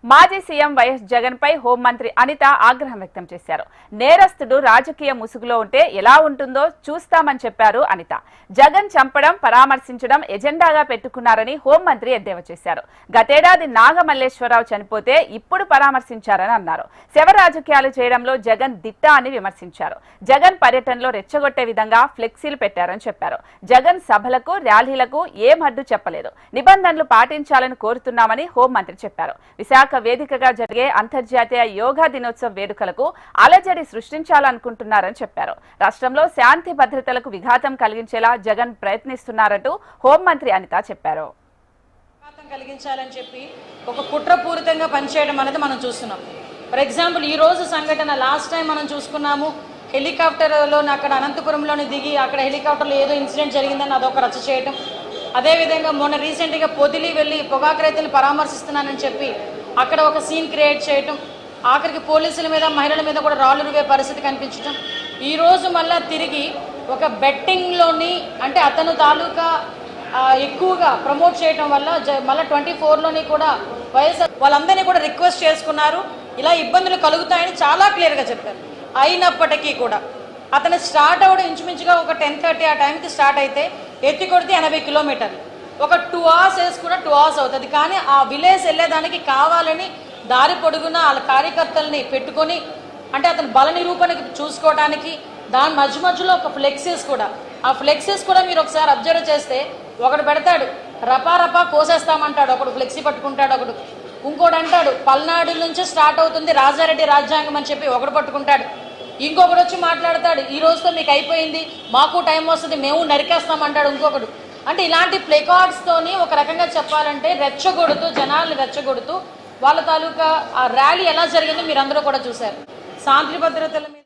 మాజీ CM YS Jagan పై హోంమంత్రి అనిత ఆగ్రహం వ్యక్తం చేశారు. నేరస్తుడు రాజకీయ ముసుగులో ఉంటే ఎలా ఉంటుందో చూస్తామని చెప్పారు అనిత. జగన్ చంపడం, పరామర్శించడం ఎజెండాగా పెట్టుకున్నారని హోంమంత్రి ఎద్దేవా చేశారు. గతేడాది నాగమల్లేశ్వరరావు చనిపోతే ఇప్పుడు పరామర్శించారని అన్నారు. శవ రాజకీయాలు చేయడంలో జగన్ దిట్ట అని విమర్శించారు. జగన్ పర్యటనలో రెచ్చగొట్టే విధంగా ఫ్లెక్సీలు పెట్టారని చెప్పారు. జగన్ సభలకు, ర్యాలీలకు ఏం అడ్డు చెప్పలేదు. నిబంధనలు పాటించాలని కోరుతున్నామని హోంమంత్రి చెప్పారు. విశాఖ వేదికగా జరిగే అంతర్జాతీయ యోగా దినోత్సవ వేడుకలకు అలజడి సృష్టించాలనుకుంటున్నారని చెప్పారు. రాష్ట్రంలో శాంతి భద్రతలకు విఘాతం కలిగించేలా జగన్ ప్రయత్నిస్తున్నారంటూ హోంమంత్రి అనిత చెప్పారు. కలిగించాలని చెప్పి ఒక కుట్రపూరితంగా పనిచేయడం అనేది మనం చూస్తున్నాం. ఫర్ ఎగ్జాంపుల్ ఈ రోజు సంఘటన లాస్ట్ టైం మనం చూసుకున్నాము. హెలికాప్టర్లో అక్కడ అనంతపురంలోని దిగి అక్కడ హెలికాప్టర్లో ఏదో ఇన్సిడెంట్ జరిగిందని అదొక రచ్చ చేయడం. అదేవిధంగా మొన్న రీసెంట్గా పొదిలి వెళ్ళి పొగాకు రైతులు పరామర్శిస్తున్నానని చెప్పి అక్కడ ఒక సీన్ క్రియేట్ చేయటం, ఆఖరికి పోలీసుల మీద, మహిళల మీద కూడా రాళ్ళు రువే పరిస్థితి కనిపించడం. ఈరోజు మళ్ళీ తిరిగి ఒక బెట్టింగ్లోని అంటే అతను తాలూకా ఎక్కువగా ప్రమోట్ చేయడం వల్ల మళ్ళీ 24లోని కూడా వైఎస్ఆర్ వాళ్ళందరినీ కూడా రిక్వెస్ట్ చేసుకున్నారు. ఇలా ఇబ్బందులు కలుగుతాయని చాలా క్లియర్గా చెప్పారు. అయినప్పటికీ కూడా అతను స్టార్ట్ అవ్వడం ఇంచుమించుగా ఒక 10:30 ఆ టైంకి స్టార్ట్ అయితే ఎత్తి కొడితే 80 కిలోమీటర్లు, ఒక 2 hours వేసి కూడా 2 hours అవుతుంది. కానీ ఆ విలేజ్ వెళ్ళేదానికి కావాలని దారి పొడుగున వాళ్ళ కార్యకర్తల్ని పెట్టుకొని అంటే అతను బల నిరూపణకి చూసుకోవడానికి దాని మధ్యలో ఒక ఫ్లెక్సీస్ కూడా, ఆ ఫ్లెక్సీస్ కూడా మీరు ఒకసారి అబ్జర్వ్ చేస్తే ఒకడు పెడతాడు రపా కోసేస్తామంటాడు, ఒకడు ఫ్లెక్సీ పట్టుకుంటాడు, ఒకడు ఇంకోటి అంటాడు పల్నాడు నుంచి స్టార్ట్ అవుతుంది రాజారెడ్డి రాజ్యాంగం అని చెప్పి ఒకడు పట్టుకుంటాడు. ఇంకొకడు వచ్చి మాట్లాడతాడు ఈ రోజుతో మీకు అయిపోయింది, మాకు టైం వస్తుంది, మేము నరికేస్తామంటాడు ఇంకొకడు. అంటే ఇలాంటి ప్లేకార్డ్స్తోని ఒక రకంగా చెప్పాలంటే రెచ్చగొడుతూ, జనాల్ని రెచ్చగొడుతూ వాళ్ళ తాలూకా ఆ ర్యాలీ ఎలా జరిగిందో మీరు అందరూ కూడా చూశారు. శాంతి భద్రతల మీద